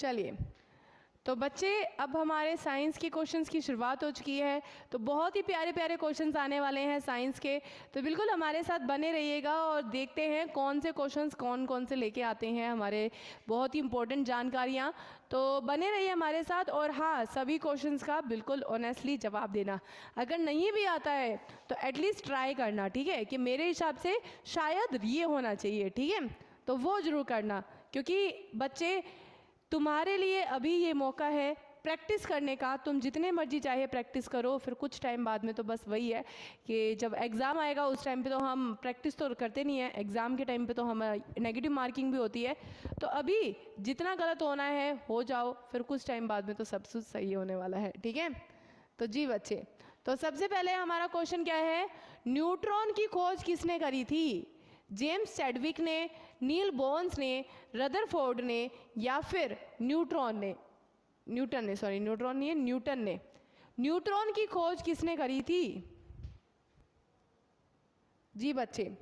चलिए, तो बच्चे अब हमारे साइंस के क्वेश्चंस की शुरुआत हो चुकी है। तो बहुत ही प्यारे प्यारे क्वेश्चंस आने वाले हैं साइंस के, तो बिल्कुल हमारे साथ बने रहिएगा और देखते हैं कौन से क्वेश्चंस कौन कौन से लेके आते हैं हमारे बहुत ही इंपॉर्टेंट जानकारियाँ। तो बने रहिए हमारे साथ, और हाँ, सभी क्वेश्चंस का बिल्कुल ऑनेस्टली जवाब देना। अगर नहीं भी आता है तो एटलीस्ट ट्राई करना, ठीक है, कि मेरे हिसाब से शायद ये होना चाहिए, ठीक है, तो वो ज़रूर करना, क्योंकि बच्चे तुम्हारे लिए अभी ये मौका है प्रैक्टिस करने का। तुम जितने मर्जी चाहे प्रैक्टिस करो, फिर कुछ टाइम बाद में तो बस वही है कि जब एग्ज़ाम आएगा उस टाइम पे तो हम प्रैक्टिस तो करते नहीं है, एग्ज़ाम के टाइम पे तो हम नेगेटिव मार्किंग भी होती है। तो अभी जितना गलत होना है हो जाओ, फिर कुछ टाइम बाद में तो सब कुछ सही होने वाला है, ठीक है। तो जी बच्चे, तो सबसे पहले हमारा क्वेश्चन क्या है, न्यूट्रॉन की खोज किसने करी थी? जेम्स चैडविक ने, नील बोर्न्स ने, रदरफोर्ड ने, या फिर न्यूटन ने? न्यूट्रॉन की खोज किसने करी थी? जी बच्चे,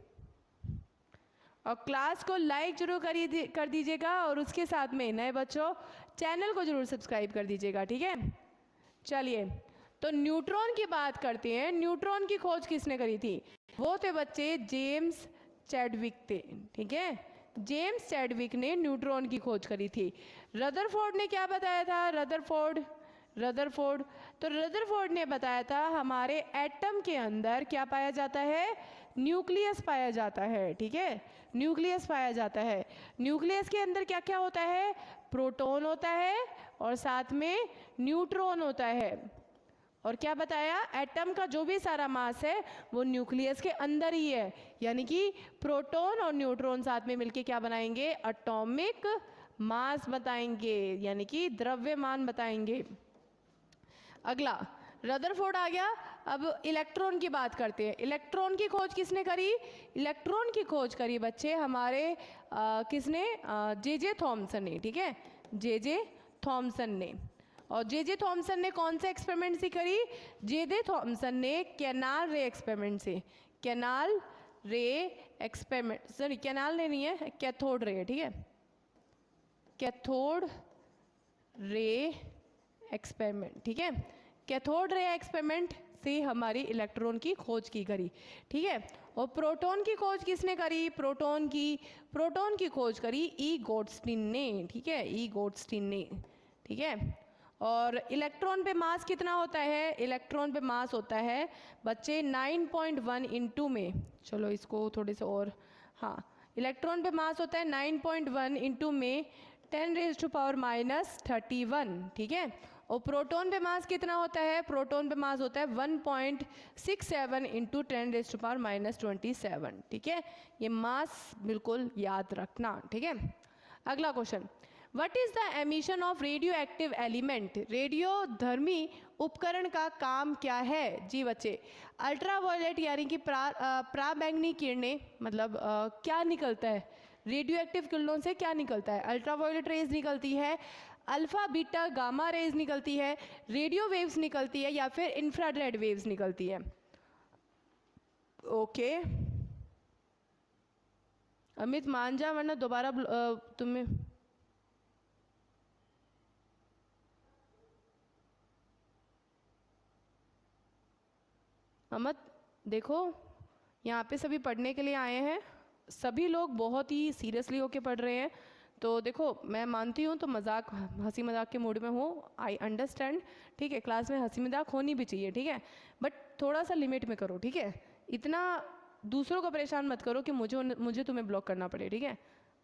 और क्लास को लाइक जरूर कर दीजिएगा, और उसके साथ में नए बच्चों चैनल को जरूर सब्सक्राइब कर दीजिएगा, ठीक है। चलिए, तो न्यूट्रॉन की बात करते हैं। न्यूट्रॉन की खोज किसने करी थी? वो थे बच्चे तो चैडविक थे, ठीक है। जेम्स चैडविक ने न्यूट्रॉन की खोज करी थी। रदरफोर्ड ने क्या बताया था? रदरफोर्ड ने बताया था हमारे एटम के अंदर क्या पाया जाता है? न्यूक्लियस पाया जाता है, ठीक है, न्यूक्लियस पाया जाता है। न्यूक्लियस के अंदर क्या क्या होता है? प्रोटॉन होता है और साथ में न्यूट्रॉन होता है। और क्या बताया? एटम का जो भी सारा मास है वो न्यूक्लियस के अंदर ही है, यानी कि प्रोटॉन और न्यूट्रॉन साथ में मिलके क्या बनाएंगे? एटॉमिक मास बताएंगे, यानी कि द्रव्यमान बताएंगे। अगला रदरफोर्ड आ गया। अब इलेक्ट्रॉन की बात करते हैं। इलेक्ट्रॉन की खोज किसने करी? इलेक्ट्रॉन की खोज करी बच्चे हमारे किसने? जे थॉमसन ने, ठीक है, जे थॉमसन ने। और जे थॉमसन ने कौन से एक्सपेरिमेंट से करी? जे थॉमसन ने कैनाल रे एक्सपेरिमेंट से, कैनाल रे नहीं है, कैथोड रे, ठीक है, कैथोड रे एक्सपेरिमेंट, ठीक है, कैथोड रे एक्सपेरिमेंट से हमारी इलेक्ट्रॉन की खोज की करी, ठीक है। और प्रोटॉन की खोज किसने करी? प्रोटॉन की खोज करी ई गोल्डस्टीन ने, ठीक है, ई गोल्डस्टीन ने, ठीक है। और इलेक्ट्रॉन पे मास कितना होता है? इलेक्ट्रॉन पे मास होता है बच्चे 9.1 इंटू में, चलो इसको थोड़े से और, हाँ, इलेक्ट्रॉन पे मास होता है 9.1 इंटू में 10⁻⁻31, ठीक है। और प्रोटॉन पे मास कितना होता है? प्रोटॉन पे मास होता है 1.67 इंटू 10⁻⁻27, ठीक है। ये मास बिल्कुल याद रखना, ठीक है। अगला question, what is the emission of radio active element? रेडियोधर्मी उपकरण का काम क्या है? जी बच्चे, अल्ट्रावायलेट यानी कि पराबैंगनी किरणें, मतलब क्या निकलता है रेडियो एक्टिव किरणों से? क्या निकलता है? अल्ट्रावायलेट रेज निकलती है, अल्फा बीटा गामा रेज निकलती है, रेडियो वेव्स निकलती है, या फिर इंफ्रारेड वेव्स निकलती है? ओके अमित मान जा, वरना दोबारा तुम्हें अमित देखो, यहाँ पे सभी पढ़ने के लिए आए हैं, सभी लोग बहुत ही सीरियसली होके पढ़ रहे हैं। तो देखो, मैं मानती हूँ तो मजाक, हंसी मजाक के मूड में हूँ, आई अंडरस्टैंड, ठीक है, क्लास में हंसी मजाक होनी भी चाहिए, ठीक है, बट थोड़ा सा लिमिट में करो, ठीक है। इतना दूसरों को परेशान मत करो कि मुझे तुम्हें ब्लॉक करना पड़े, ठीक है,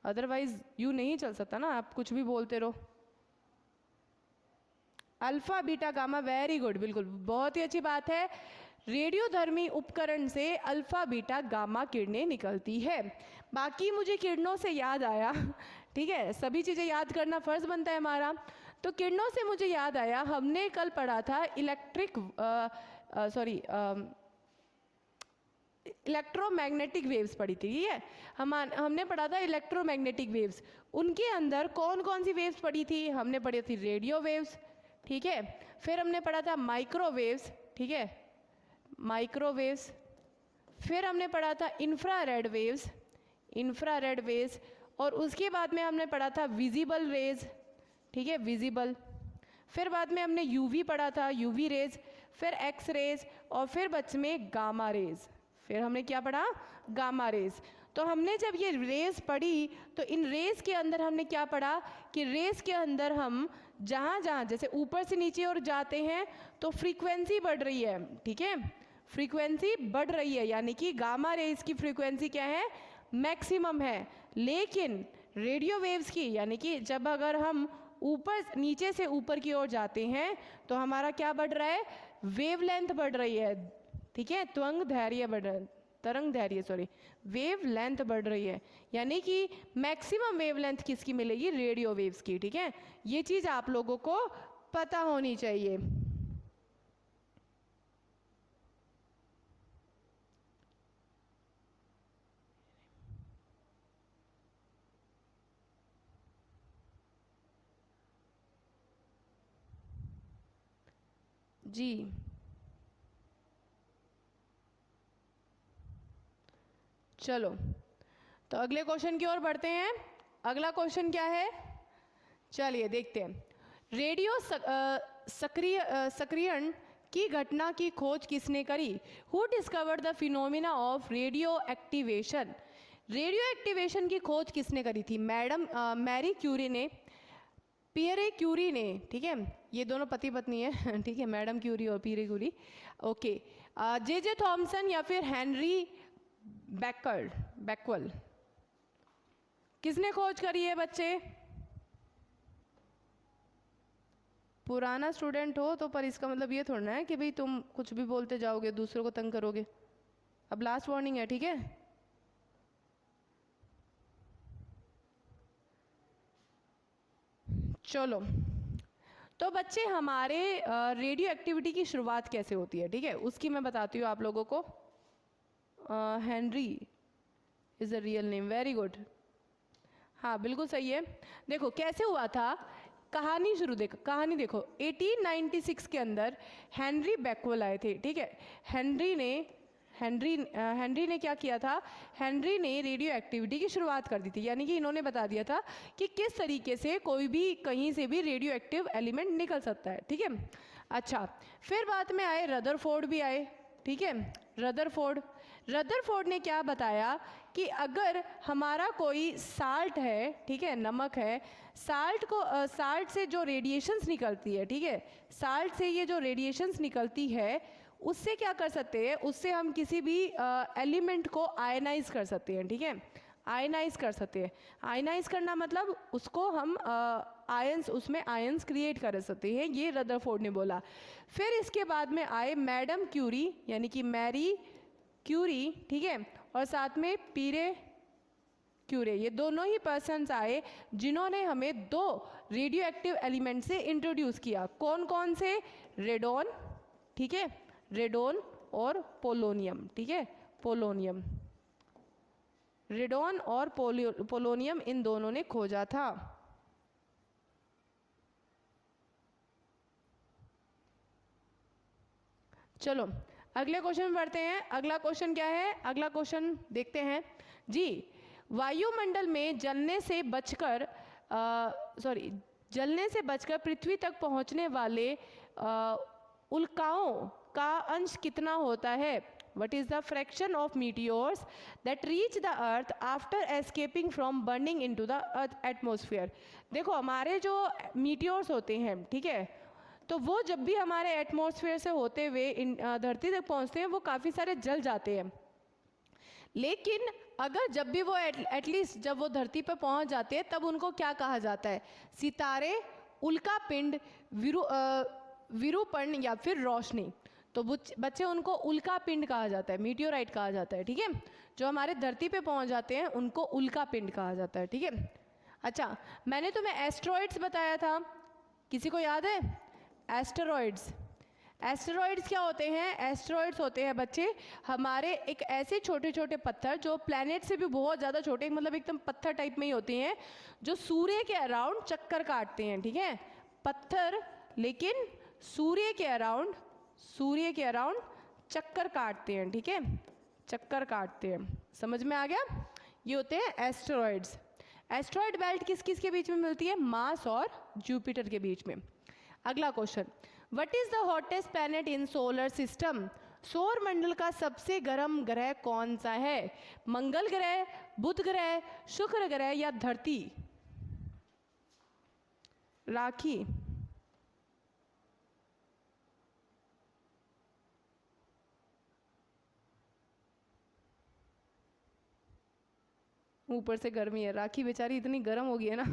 अदरवाइज यूँ नहीं चल सकता ना, आप कुछ भी बोलते रहो। Alpha beta gamma, very good, बिल्कुल बहुत ही अच्छी बात है। रेडियोधर्मी उपकरण से अल्फा बीटा गामा किरणें निकलती है। बाकी मुझे किरणों से याद आया, ठीक है, सभी चीज़ें याद करना फर्ज बनता है हमारा। तो किरणों से मुझे याद आया, हमने कल पढ़ा था इलेक्ट्रोमैग्नेटिक वेव्स पढ़ी थी, ठीक है, हमने पढ़ा था इलेक्ट्रोमैग्नेटिक वेव्स। उनके अंदर कौन कौन सी वेव्स पढ़ी थी? हमने पढ़ी थी रेडियो वेव्स, ठीक है, फिर हमने पढ़ा था माइक्रोवेव्स, ठीक है, माइक्रोवेव्स, फिर हमने पढ़ा था इंफ्रारेड वेव्स, और उसके बाद में हमने पढ़ा था विजिबल रेज, ठीक है, विजिबल। फिर बाद में हमने यूवी पढ़ा था, यूवी रेज, फिर एक्स रेज, और फिर बच्चे में गामा रेज। फिर हमने क्या पढ़ा? Gamma rays. तो हमने जब ये रेज पढ़ी तो इन रेज के अंदर हमने क्या पढ़ा कि रेज के अंदर हम जहाँ जहाँ जैसे ऊपर से नीचे और जाते हैं तो फ्रीक्वेंसी बढ़ रही है, ठीक है, फ्रीक्वेंसी बढ़ रही है, यानी कि गामा रेज की फ्रीक्वेंसी क्या है? मैक्सिमम है। लेकिन रेडियो वेव्स की, यानी कि जब अगर हम ऊपर नीचे से ऊपर की ओर जाते हैं तो हमारा क्या बढ़ रहा है? वेवलेंथ बढ़ रही है, ठीक है, तरंग दैर्घ्य सॉरी, वेव लेंथ बढ़ रही है, यानी कि मैक्सिमम वेवलेंथ किसकी मिलेगी? रेडियो वेव्स की, ठीक है। ये चीज आप लोगों को पता होनी चाहिए। जी चलो, तो अगले क्वेश्चन की ओर बढ़ते हैं। अगला क्वेश्चन क्या है? चलिए देखते हैं। रेडियो सक्रियण की घटना की खोज किसने करी? Who discovered the phenomena of radio activation? Radio activation की खोज किसने करी थी? मैरी क्यूरी ने, पियरे क्यूरी ने, ठीक है, ये दोनों पति पत्नी है, ठीक है, मैडम क्यूरी और Pierre Curie, okay. J Thomson या फिर हेनरी बैकवेल, किसने खोज करी है बच्चे? पुराना स्टूडेंट हो तो, पर इसका मतलब ये थोड़ा ना है कि भाई तुम कुछ भी बोलते जाओगे, दूसरों को तंग करोगे। अब लास्ट वार्निंग है, ठीक है। चलो, तो बच्चे हमारे रेडियो एक्टिविटी की शुरुआत कैसे होती है, ठीक है, उसकी मैं बताती हूँ आप लोगों को। Henry is a real name, very good, हाँ बिल्कुल सही है। देखो कैसे हुआ था, कहानी देखो 1896 के अंदर हेनरी बैकवेल आए थे, ठीक है। हेनरी ने क्या किया था? हेनरी ने रेडियो एक्टिविटी की शुरुआत कर दी थी, यानी कि इन्होंने बता दिया था कि किस तरीके से कोई भी कहीं से भी रेडियो एक्टिव एलिमेंट निकल सकता है, ठीक है। अच्छा, फिर बाद में आए रदरफोर्ड भी आए, ठीक है। रदरफोर्ड ने क्या बताया कि अगर हमारा कोई साल्ट है, ठीक है, नमक है, साल्ट से जो रेडिएशंस निकलती है, ठीक है, साल्ट से ये जो रेडिएशंस निकलती है उससे क्या कर सकते हैं? उससे हम किसी भी एलिमेंट को आयनाइज कर सकते हैं, ठीक है, आयनाइज कर सकते हैं। आयनाइज करना मतलब उसको हम आयंस, उसमें आयंस क्रिएट कर सकते हैं, ये रदरफोर्ड ने बोला। फिर इसके बाद में आए मैडम क्यूरी, यानी कि मैरी क्यूरी, ठीक है, और साथ में पीरे क्यूरे, ये दोनों ही पर्सन्स आए जिन्होंने हमें दो रेडियो एक्टिव एलिमेंट से इंट्रोड्यूस किया। कौन कौन से? रेडोन, ठीक है, रेडोन और पोलोनियम, ठीक है, पोलोनियम, रेडोन और पोलोनियम, इन दोनों ने खोजा था। चलो अगले क्वेश्चन में बढ़ते हैं। अगला क्वेश्चन क्या है? अगला क्वेश्चन देखते हैं जी। वायुमंडल में जलने से बचकर पृथ्वी तक पहुंचने वाले उल्काओं का अंश कितना होता है? What is the fraction of meteors that reach the earth after escaping from burning into the earth atmosphere? देखो हमारे जो मीटियोर्स होते हैं, ठीक है, तो वो जब भी हमारे एटमॉस्फेयर से होते हुए धरती तक पहुंचते हैं वो काफ़ी सारे जल जाते हैं। लेकिन अगर जब भी वो एटलीस्ट जब वो धरती पर पहुंच जाते हैं तब उनको क्या कहा जाता है? सितारे, उल्कापिंड, विरूपण या फिर रोशनी। तो बच्चे उनको उल्कापिंड कहा जाता है, मीटियोराइट कहा जाता है, ठीक है। जो हमारे धरती पे पहुंच जाते हैं उनको उल्कापिंड कहा जाता है, ठीक है। अच्छा, मैंने तुम्हें एस्ट्रॉइड्स बताया था, किसी को याद है? एस्टेरॉइड्स क्या होते हैं? एस्टेरॉइड्स होते हैं बच्चे हमारे एक ऐसे छोटे छोटे पत्थर जो प्लैनेट से भी बहुत ज़्यादा छोटे, मतलब एकदम पत्थर टाइप में ही होते हैं, जो सूर्य के अराउंड चक्कर काटते हैं, ठीक है, पत्थर, लेकिन सूर्य के अराउंड चक्कर काटते हैं, ठीक है, चक्कर काटते हैं। समझ में आ गया? ये होते हैं एस्टेरॉइड्स। एस्ट्रॉयड बेल्ट किस किस के बीच में मिलती है? मार्स और जुपिटर के बीच में। अगला question, what is the hottest planet in solar system? सौर मंडल का सबसे गर्म ग्रह कौन सा है? मंगल ग्रह, बुध ग्रह, शुक्र ग्रह या धरती? राखी, ऊपर से गर्मी है, राखी बेचारी इतनी गर्म हो गई है ना।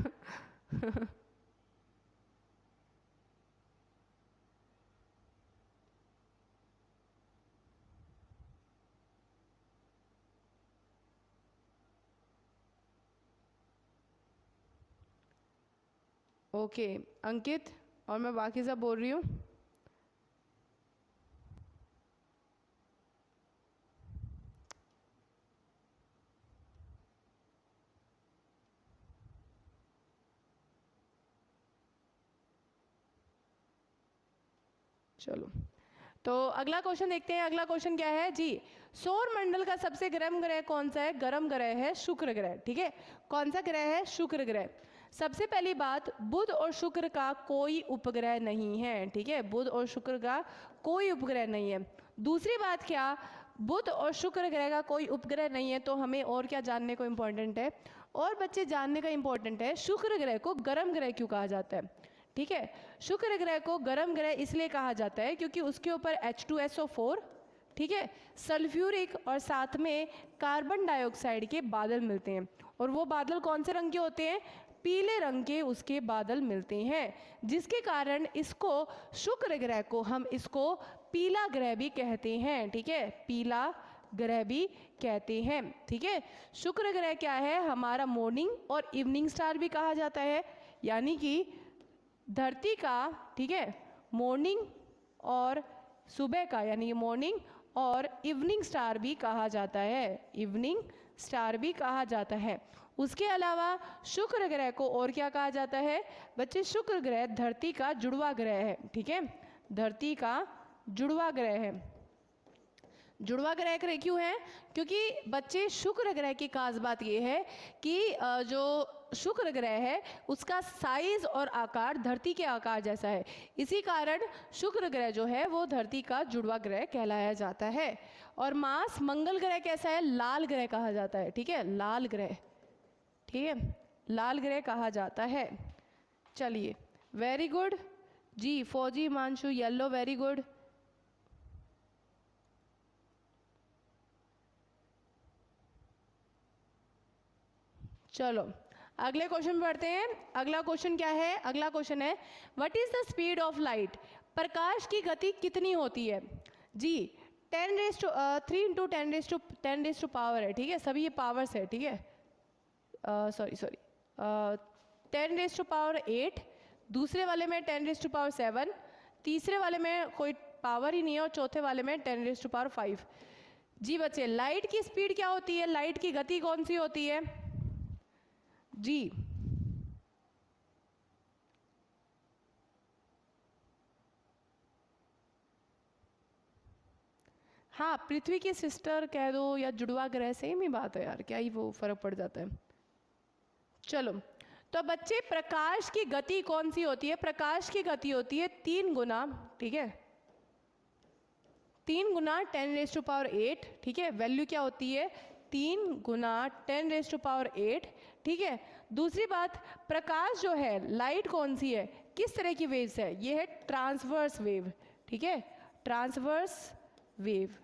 ओके अंकित, और मैं बाकी सब बोल रही हूँ। चलो तो अगला क्वेश्चन देखते हैं। अगला क्वेश्चन क्या है जी? सौर मंडल का सबसे गर्म ग्रह कौन सा है? गर्म ग्रह है शुक्र ग्रह। ठीक है, कौन सा ग्रह है? शुक्र ग्रह। सबसे पहली बात, बुध और शुक्र का कोई उपग्रह नहीं है। ठीक है, बुध और शुक्र का कोई उपग्रह नहीं है। दूसरी बात क्या, बुध और शुक्र ग्रह का कोई उपग्रह नहीं है, तो हमें और क्या जानने को इम्पोर्टेंट है? और बच्चे जानने का इम्पोर्टेंट है, शुक्र ग्रह को गर्म ग्रह क्यों कहा जाता है? ठीक है, शुक्र ग्रह को गर्म ग्रह इसलिए कहा जाता है क्योंकि उसके ऊपर H2SO4, ठीक है, सल्फ्यूरिक और साथ में कार्बन डाइऑक्साइड के बादल मिलते हैं। और वो बादल कौन से रंग के होते हैं? पीले रंग के उसके बादल मिलते हैं, जिसके कारण इसको, शुक्र ग्रह को हम इसको पीला ग्रह भी कहते हैं। ठीक है, पीला ग्रह भी कहते हैं। ठीक है, शुक्र ग्रह क्या है? हमारा मॉर्निंग और इवनिंग स्टार भी कहा जाता है, यानी कि धरती का, ठीक है, मॉर्निंग और सुबह का, यानी मॉर्निंग और इवनिंग स्टार भी कहा जाता है, इवनिंग स्टार भी कहा जाता है। उसके अलावा शुक्र ग्रह को और क्या कहा जाता है बच्चे? शुक्र ग्रह धरती का जुड़वा ग्रह है। ठीक है, धरती का जुड़वा ग्रह है। जुड़वा ग्रह क्यों है? क्योंकि बच्चे शुक्र ग्रह की खास बात ये है कि जो शुक्र ग्रह है उसका साइज और आकार धरती के आकार जैसा है, इसी कारण शुक्र ग्रह जो है वो धरती का जुड़वा ग्रह कहलाया जाता है। और मार्स, मंगल ग्रह कैसा है? लाल ग्रह कहा जाता है। ठीक है, लाल ग्रह, ठीक है, लाल ग्रह कहा जाता है। चलिए, वेरी गुड जी, फौजी हिमांशु येलो, वेरी गुड। चलो अगले क्वेश्चन पढ़ते हैं। अगला क्वेश्चन क्या है? अगला क्वेश्चन है, what is the speed of light? प्रकाश की गति कितनी होती है जी? 3 × 10 पावर है। ठीक है, सभी ये पावर्स है। ठीक है, सॉरी 10⁸, दूसरे वाले में 10⁻⁷, तीसरे वाले में कोई पावर ही नहीं है और चौथे वाले में 10⁵ जी। बच्चे, लाइट की स्पीड क्या होती है? लाइट की गति कौन सी होती है जी? हाँ, पृथ्वी की सिस्टर कह दो या जुड़वा ग्रह, सेम ही बात है यार, क्या ही वो फर्क पड़ जाता है। चलो तो बच्चे, प्रकाश की गति कौन सी होती है? प्रकाश की गति होती है 3 गुना, ठीक है, 3 गुना 10⁸। ठीक है, वैल्यू क्या होती है? 3 गुना 10⁸। ठीक है, दूसरी बात, प्रकाश जो है, लाइट कौन सी है, किस तरह की वेव्स है? ये है ट्रांसवर्स वेव। ठीक है, ट्रांसवर्स वेव,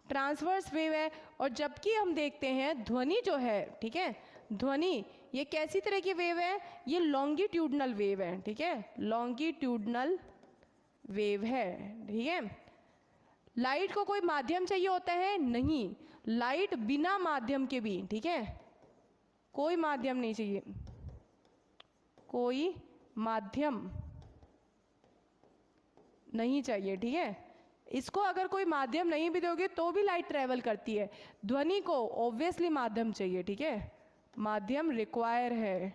ट्रांसवर्स वेव है। और जबकि हम देखते हैं ध्वनि जो है, ठीक है, ध्वनि ये कैसी तरह की वेव है? ये लॉन्गिट्यूडनल वेव है। ठीक है, लॉन्गिट्यूडनल वेव है। ठीक है, लाइट को कोई माध्यम चाहिए होता है? नहीं, लाइट बिना माध्यम के भी, ठीक है, कोई माध्यम नहीं चाहिए, कोई माध्यम नहीं चाहिए। ठीक है, इसको अगर कोई माध्यम नहीं भी दोगे तो भी लाइट ट्रेवल करती है। ध्वनि को ऑब्वियसली माध्यम चाहिए। ठीक है, माध्यम रिक्वायर है,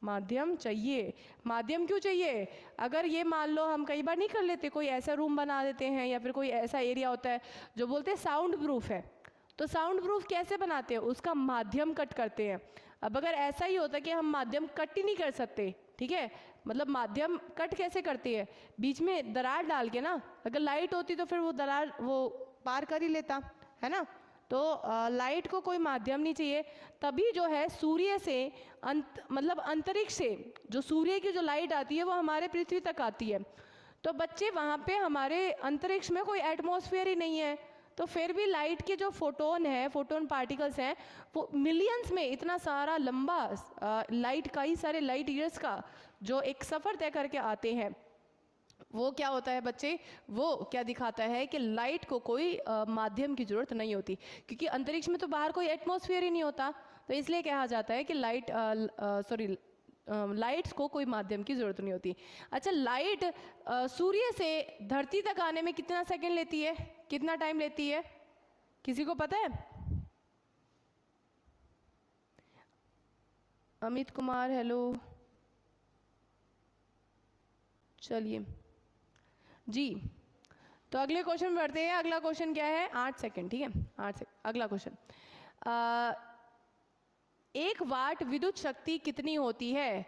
माध्यम चाहिए। माध्यम क्यों चाहिए? अगर ये मान लो हम कई बार नहीं कर लेते, कोई ऐसा रूम बना देते हैं या फिर कोई ऐसा एरिया होता है जो बोलते हैं साउंड प्रूफ है, तो साउंड प्रूफ कैसे बनाते हैं? उसका माध्यम कट करते हैं। अब अगर ऐसा ही होता कि हम माध्यम कट ही नहीं कर सकते, ठीक है, मतलब माध्यम कट कैसे करती है, बीच में दरार डाल के ना, अगर लाइट होती तो फिर वो दरार वो पार कर ही लेता, है ना। तो लाइट को कोई माध्यम नहीं चाहिए, तभी जो है सूर्य से मतलब अंतरिक्ष से जो सूर्य की जो लाइट आती है वो हमारे पृथ्वी तक आती है। तो बच्चे वहाँ पे हमारे अंतरिक्ष में कोई एटमॉस्फेयर ही नहीं है, तो फिर भी लाइट के जो फोटोन है, फोटोन पार्टिकल्स हैं, वो मिलियंस में इतना सारा लंबा लाइट, कई सारे लाइट ईयर्स का जो एक सफ़र तय करके आते हैं, वो क्या होता है बच्चे, वो क्या दिखाता है कि लाइट को कोई माध्यम की ज़रूरत नहीं होती, क्योंकि अंतरिक्ष में तो बाहर कोई एटमॉस्फेयर ही नहीं होता। तो इसलिए कहा जाता है कि लाइट्स को कोई माध्यम की ज़रूरत नहीं होती। अच्छा, लाइट सूर्य से धरती तक आने में कितना सेकंड लेती है, कितना टाइम लेती है, किसी को पता है? अमित कुमार, हेलो, चलिए जी। तो अगले क्वेश्चन में बढ़ते हैं। अगला क्वेश्चन क्या है? 8 सेकंड, ठीक है, 8 सेकंड। अगला क्वेश्चन, 1 वाट विद्युत शक्ति कितनी होती है?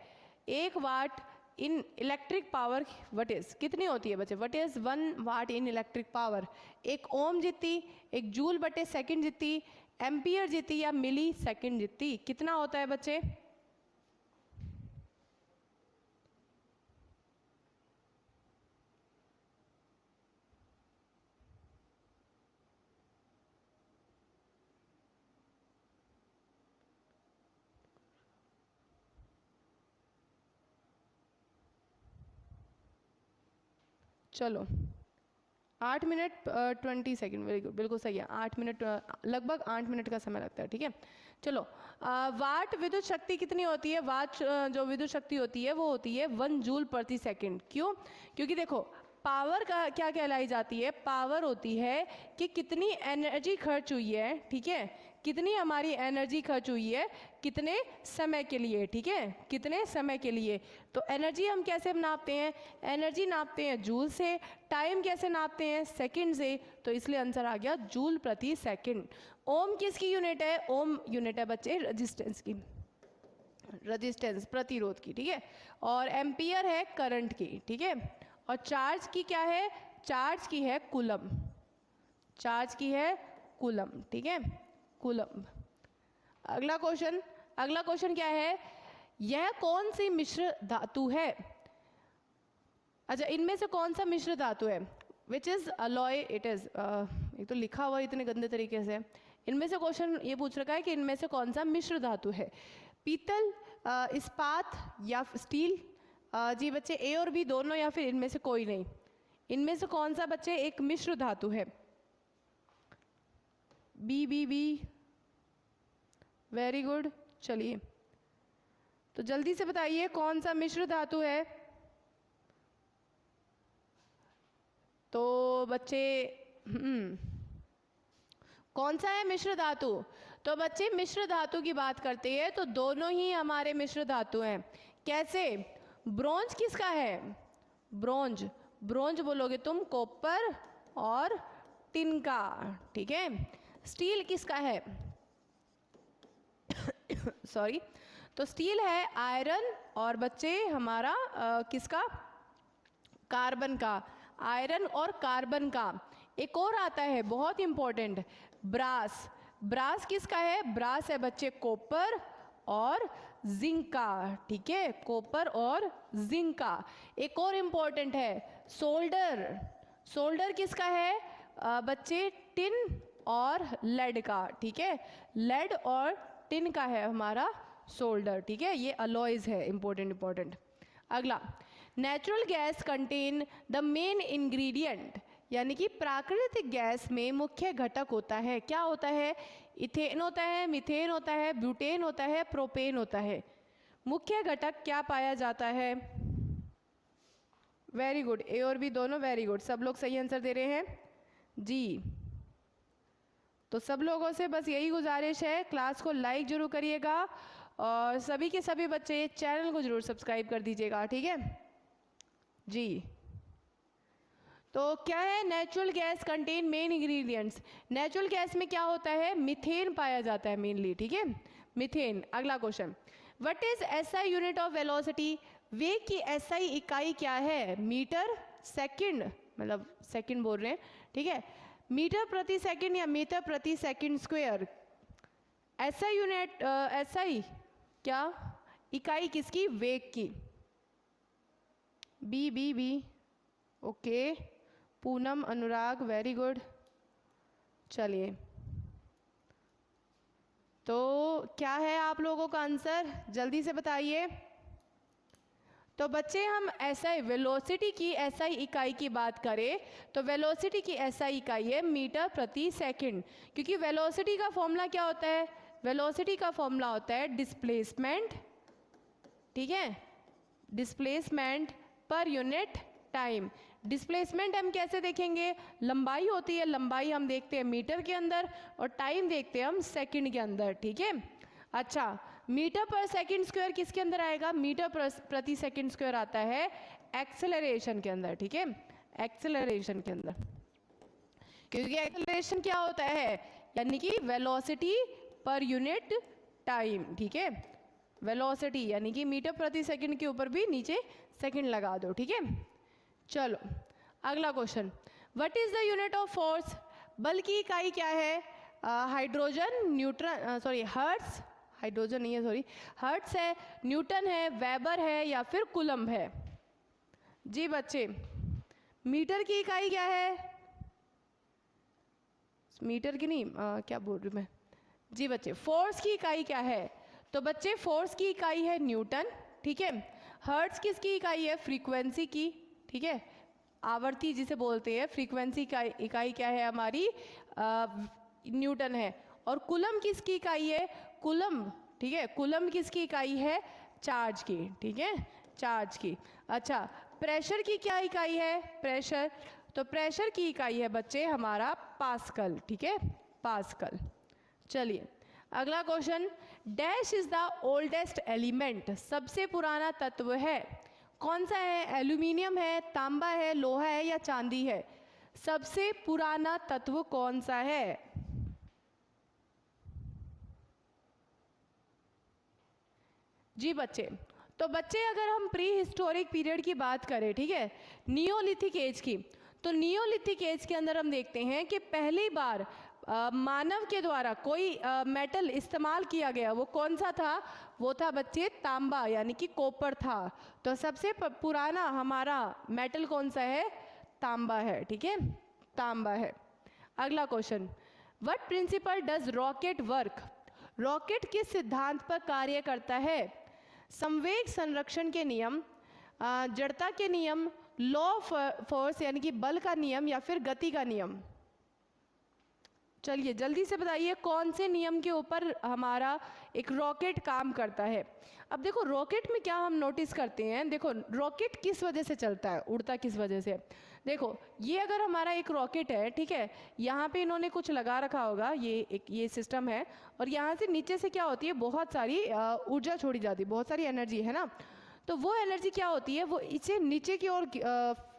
1 watt in electric power what is, कितनी होती है बच्चे? What is 1 watt in electric power? 1 ohm जितनी, 1 जूल बटे सेकंड जितनी, एम्पियर जितनी, या मिली सेकंड जितनी? कितना होता है बच्चे? चलो 8 मिनट 20 सेकेंड, वेरी गुड, बिल्कुल सही है। 8 मिनट, लगभग 8 मिनट का समय लगता है, ठीक है। चलो, वाट विद्युत शक्ति कितनी होती है? वाट जो विद्युत शक्ति होती है वो होती है 1 जूल प्रति सेकंड। क्यों? क्योंकि देखो, पावर का क्या कहलाई जाती है? पावर होती है कि कितनी एनर्जी खर्च हुई है, ठीक है, कितनी हमारी एनर्जी खर्च हुई है कितने समय के लिए, ठीक है, कितने समय के लिए। तो एनर्जी हम कैसे नापते हैं? एनर्जी नापते हैं जूल से। टाइम कैसे नापते हैं? सेकंड से। तो इसलिए आंसर आ गया जूल प्रति सेकंड। ओम किसकी यूनिट है? ओम यूनिट है बच्चे रेजिस्टेंस की, रेजिस्टेंस प्रतिरोध की, ठीक है। और एम्पियर है करंट की, ठीक है। और चार्ज की क्या है? चार्ज की है कूलम, चार्ज की है कूलम, ठीक है, कूलम। अगला क्वेश्चन, अगला क्वेश्चन क्या है? यह कौन सी मिश्र धातु है? अच्छा, इनमें से कौन सा मिश्र धातु है? Which is alloy it is, एक तो लिखा हुआ इतने गंदे तरीके से। इनमें से क्वेश्चन ये पूछ रखा है कि इनमें से कौन सा मिश्र धातु है? पीतल, इस्पात या स्टील? जी बच्चे, ए और बी दोनों, या फिर इनमें से कोई नहीं? इनमें से कौन सा बच्चे एक मिश्र धातु है? B B B, very good. चलिए, तो जल्दी से बताइए कौन सा मिश्र धातु है? तो बच्चे कौन सा है मिश्र धातु? तो बच्चे मिश्र धातु की बात करते हैं तो दोनों ही हमारे मिश्र धातु हैं। कैसे? ब्रोंज किसका है? ब्रोंज, ब्रोंज बोलोगे तुम कॉपर और टिन का, ठीक है। स्टील किसका है? सॉरी, तो स्टील है आयरन और बच्चे हमारा किसका? कार्बन का, आयरन और कार्बन का। एक और आता है बहुत इंपॉर्टेंट, ब्रास। ब्रास किसका है? ब्रास है बच्चे कॉपर और जिंक का, ठीक है, कॉपर और जिंक का। एक और इंपॉर्टेंट है सोल्डर। सोल्डर किसका है बच्चे? टिन और लेड का, ठीक है, लेड और टिन का है हमारा सोल्डर, ठीक है। ये अलॉयज है, इंपॉर्टेंट इंपॉर्टेंट। अगला, natural gas contain the main ingredient, यानी कि प्राकृतिक गैस में मुख्य घटक होता है। क्या होता है? इथेन होता है, मीथेन होता है, ब्यूटेन होता है, प्रोपेन होता है। मुख्य घटक क्या पाया जाता है? वेरी गुड, ए और बी दोनों, वेरी गुड, सब लोग सही आंसर दे रहे हैं जी। तो सब लोगों से बस यही गुजारिश है, क्लास को लाइक जरूर करिएगा और सभी के सभी बच्चे चैनल को जरूर सब्सक्राइब कर दीजिएगा, ठीक है जी। तो क्या है? Natural gas contain main ingredients. Natural gas में क्या होता है? मीथेन पाया जाता है मेनली, ठीक है। मीथेन। अगला question, what is SI unit of velocity? वेग की एसआई इकाई क्या है? मीटर सेकंड, मतलब सेकंड बोल रहे हैं, ठीक है, मीटर प्रति सेकंड या मीटर प्रति second square. SI unit, SI क्या इकाई किसकी? वेग की। B B B, okay, Poonam, Anurag, very good. चलिए, तो क्या है आप लोगों का आंसर, जल्दी से बताइए। तो बच्चे हम एसआई, वेलोसिटी की एसआई इकाई की बात करें तो वेलोसिटी की एसआई इकाई है मीटर प्रति सेकंड, क्योंकि वेलोसिटी का फॉर्मूला क्या होता है? वेलोसिटी का फॉर्मूला होता है डिस्प्लेसमेंट, ठीक है, displacement per unit time. Displacement हम कैसे देखेंगे? लंबाई होती है, लंबाई हम देखते हैं मीटर के अंदर और टाइम देखते हैं हम सेकंड के अंदर, ठीक है। अच्छा, मीटर पर सेकंड स्क्वायर किसके अंदर आएगा? मीटर प्रति सेकंड स्क्वायर आता है एक्सेलरेशन के अंदर, ठीक है, एक्सेलरेशन के अंदर, क्योंकि एक्सेलरेशन क्या होता है? यानी कि वेलोसिटी पर यूनिट टाइम, ठीक है, वेलोसिटी यानी कि मीटर प्रति सेकंड के ऊपर भी नीचे सेकंड लगा दो, ठीक है। चलो अगला question, what is the unit of force? बल की इकाई क्या है? Hydrogen, neutron, sorry hertz, hydrogen नहीं है, सॉरी हर्ट्स है, न्यूटन है, वेबर है या फिर कूलम्ब है? जी बच्चे, मीटर की इकाई क्या है? मीटर की नहीं, क्या बोल रही हूँ मैं? जी बच्चे, फोर्स की इकाई क्या है? तो बच्चे फोर्स की इकाई है न्यूटन, ठीक है। हर्ट्स किसकी इकाई है? फ्रीक्वेंसी की, ठीक है, आवृत्ति जिसे बोलते हैं, फ्रीक्वेंसी का इकाई क्या है हमारी? न्यूटन है। और कूलम्ब किसकी इकाई है? कूलम्ब, ठीक है, कूलम्ब किसकी इकाई है? चार्ज की, ठीक है, चार्ज की। अच्छा, प्रेशर की क्या इकाई है? प्रेशर, तो प्रेशर की इकाई है बच्चे हमारा पास्कल, ठीक है, पास्कल। चलिए अगला question, dash is the oldest element? सबसे पुराना तत्व है, कौन सा है? एल्यूमिनियम है, तांबा है, लोहा है या चांदी है? सबसे पुराना तत्व कौन सा है? जी बच्चे, तो बच्चे अगर हम प्री हिस्टोरिक पीरियड की बात करें, ठीक है, नियोलिथिक एज की, तो नियोलिथिक एज के अंदर हम देखते हैं कि पहली बार मानव के द्वारा कोई मेटल इस्तेमाल किया गया, वो कौन सा था? वो था बच्चे तांबा, यानी कि कॉपर था। तो सबसे पुराना हमारा मेटल कौन सा है? तांबा है, ठीक है, तांबा है। अगला question, what principle does rocket work? Rocket किस सिद्धांत पर कार्य करता है? संवेग संरक्षण के नियम, जड़ता के नियम, लॉ ऑफ फोर्स यानी कि बल का नियम या फिर गति का नियम? चलिए जल्दी से बताइए कौन से नियम के ऊपर हमारा एक रॉकेट काम करता है। अब देखो रॉकेट में क्या हम नोटिस करते हैं, देखो रॉकेट किस वजह से चलता है, उड़ता किस वजह से। देखो ये अगर हमारा एक रॉकेट है, ठीक है, यहाँ पे इन्होंने कुछ लगा रखा होगा, ये सिस्टम है, और यहाँ से नीचे से क्या होती है, बहुत सारी ऊर्जा छोड़ी जाती है, बहुत सारी एनर्जी है ना। तो वो एनर्जी क्या होती है, वो इसे नीचे की ओर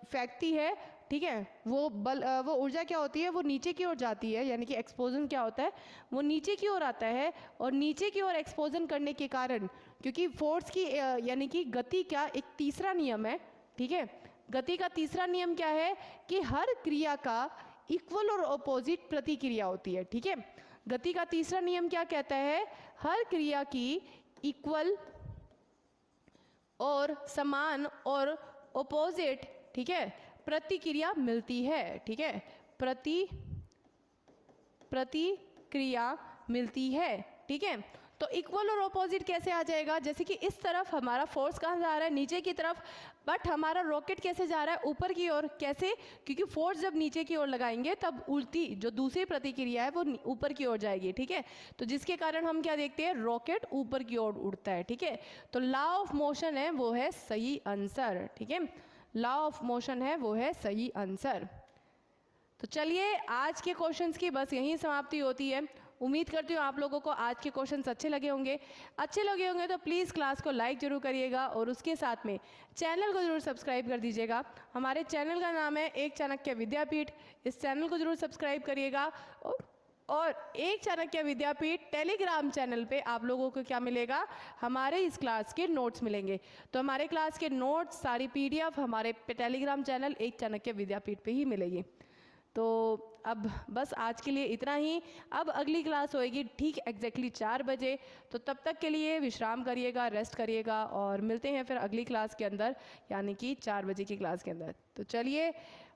फेंकती है, ठीक है, वो ऊर्जा क्या होती है, वो नीचे की ओर जाती है, यानी कि एक्सपोजन क्या होता है, वो नीचे की ओर आता है, और नीचे की ओर एक्सपोजन करने के कारण, क्योंकि फोर्स की यानी कि गति का एक तीसरा नियम है, ठीक है, गति का तीसरा नियम क्या है कि हर क्रिया का इक्वल और अपोजिट प्रतिक्रिया होती है, ठीक है। गति का तीसरा नियम क्या कहता है? हर क्रिया की इक्वल और समान और अपोजिट, ठीक है, प्रतिक्रिया मिलती है, ठीक है, प्रतिक्रिया मिलती है, ठीक है। तो इक्वल और अपोजिट कैसे आ जाएगा? जैसे कि इस तरफ हमारा फोर्स कहाँ जा रहा है, नीचे की तरफ, बट हमारा रॉकेट कैसे जा रहा है, ऊपर की ओर। कैसे? क्योंकि फोर्स जब नीचे की ओर लगाएंगे तब उल्टी जो दूसरी प्रतिक्रिया है वो ऊपर की ओर जाएगी, ठीक है। तो जिसके कारण हम क्या देखते हैं, रॉकेट ऊपर की ओर उड़ता है, ठीक है। तो लॉ ऑफ मोशन है वो है सही आंसर, ठीक है, लॉ ऑफ मोशन है वो है सही आंसर। तो चलिए आज के क्वेश्चंस की बस यहीं समाप्ति होती है। उम्मीद करती हूँ आप लोगों को आज के क्वेश्चंस अच्छे लगे होंगे। अच्छे लगे होंगे तो प्लीज़ क्लास को लाइक जरूर करिएगा और उसके साथ में चैनल को जरूर सब्सक्राइब कर दीजिएगा। हमारे चैनल का नाम है एक चाणक्य विद्यापीठ। इस चैनल को जरूर सब्सक्राइब करिएगा और और एक चाणक्य विद्यापीठ टेलीग्राम चैनल पे आप लोगों को क्या मिलेगा, हमारे इस क्लास के नोट्स मिलेंगे। तो हमारे क्लास के नोट्स सारी PDF हमारे टेलीग्राम चैनल एक चाणक्य विद्यापीठ पे ही मिलेगी। तो अब बस आज के लिए इतना ही। अब अगली क्लास होएगी ठीक एग्जैक्टली 4 बजे। तो तब तक के लिए विश्राम करिएगा, रेस्ट करिएगा और मिलते हैं फिर अगली क्लास के अंदर, यानी कि 4 बजे की क्लास के अंदर। तो चलिए,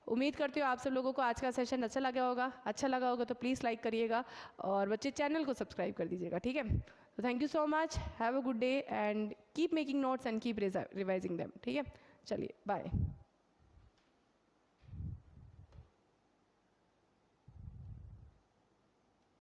उम्मीद करती हूँ आप सब लोगों को आज का सेशन अच्छा लगा होगा। अच्छा लगा होगा तो प्लीज़ लाइक करिएगा और बच्चे चैनल को सब्सक्राइब कर दीजिएगा, ठीक है। तो thank you so much, have a good day and keep making notes and keep revising them, ठीक है। चलिए बाय।